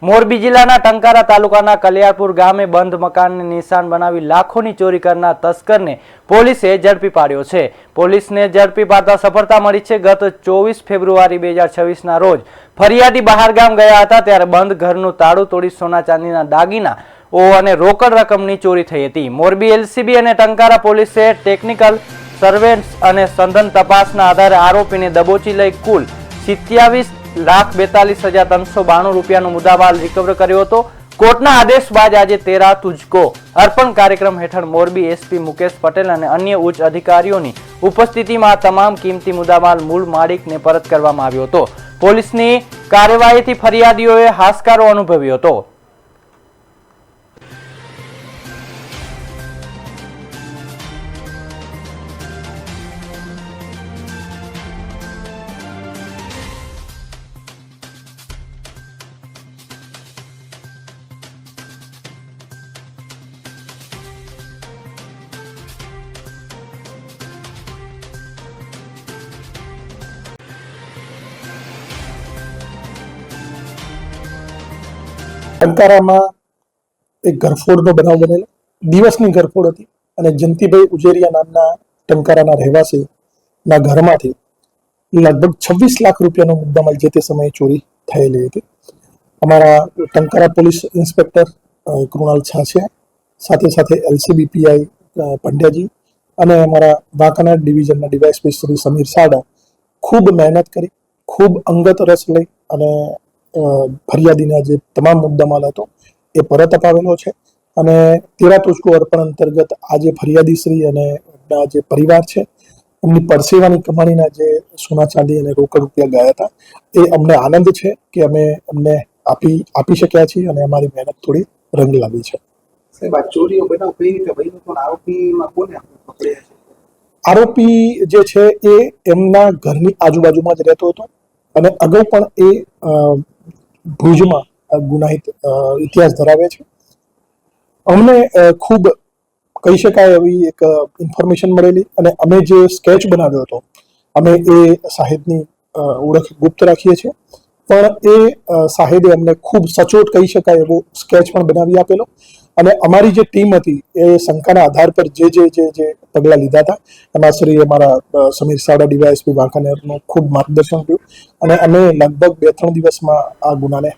મોરબી જિલ્લાના ટંકારા તાલુકાના કલિયારપુર ગામે બંધ મકાનને નિશાન બનાવી લાખોની ચોરી કરનાર તસ્કરને પોલીસે ઝડપી પાડ્યો છે। પોલીસને ઝડપી પાડતા સફળતા મળી છે। ગત 24 ફેબ્રુઆરી 2026ના રોજ ફરિયાદી બહાર ગામ ગયા હતા ત્યારે બંધ ઘરનું તાળું તોડી સોના ચાંદીના દાગીના અને રોકડ રકમની ચોરી થઈ હતી। મોરબી એલસીબી અને ટંકારા પોલીસે ટેકનિકલ સર્વેલન્સ અને સંધાન તપાસના આધારે આરોપીને દબોચી લઈ કુલ 27,42,392 રૂપિયાનો મુદ્દામાલ રિકવર કર્યો હતો। કોર્ટના આદેશ બાદ આજે 13 તુજકો અર્પણ કાર્યક્રમ હેઠળ મોરબી એસપી મુકેશ પટેલ અને અન્ય ઉચ્ચ અધિકારીઓની ઉપસ્થિતિમાં તમામ કિંમતી મુદ્દામાલ મૂળ માલિકને પરત કરવામાં આવ્યો હતો। પોલીસની કાર્યવાહીથી ફરિયાદીઓએ હાશકારો અનુભવ્યો હતો। ટંકારામાં એક ઘરફોડનો બનાવ બનેલો। દિવસની ઘરફોડ હતી અને જયંતિભાઈ ઉજેરિયા નામના ટંકારાના રહેવાસીના ઘરમાંથી લગભગ 26 લાખ રૂપિયાનો મુદ્દામાલ જે તે સમયે ચોરી થયેલી હતી। અમારા ટંકારા પોલીસ ઇન્સ્પેક્ટર કૃણાલ છાછિયા સાથે સાથે એલસીબી પીઆઈ પંડ્યાજી અને અમારા વાંકાનેર ડિવિઝનના ડીવાયએસપી શ્રી સમીર સાડા ખૂબ મહેનત કરી, ખૂબ અંગત રસ લઈ અને ફરિયાદીના જે તમામ મુદ્દામાલ હતો એ પરત અપાવેલો છે અને 13 તુજકો અર્પણ અંતર્ગત આજે ફરિયાદીશ્રી અને એમના જે પરિવાર છે એમની પરસેવાની કમાણીના જે સોના ચાંદી અને રોકડ રૂપિયા ગયા હતા એ અમને આનંદ છે કે અમે એમને આપી શક્યા છીએ અને અમારી મહેનત થોડી રંગ લાવી છે। આરોપી જે છે એ એમના ઘરની આજુબાજુમાં જ રહેતો હતો અને અગાઉ પણ એ ભુજમાં ગુનાહિત ઇતિહાસ ધરાવે છે। અમને ખૂબ કહી શકાય એવી એક ઇન્ફોર્મેશન મળેલી અને અમે જે સ્કેચ બનાવ્યો હતો અમે એ સાહેબની ઓળખ ગુપ્ત રાખીએ છીએ પણ એ સાહેબે અમને ખૂબ સચોટ કહી શકાય એવો સ્કેચ પણ બનાવી આપેલો અને અમારી જે ટીમ હતી એ શંકાના આધાર પર જે પગલાં લીધા હતા એમાં શ્રી અમારા સમીર સાડા ડીવાયએસપી વાંકાનેરનું ખૂબ માર્ગદર્શન થયું અને અમે લગભગ 2-3 દિવસમાં આ ગુનાને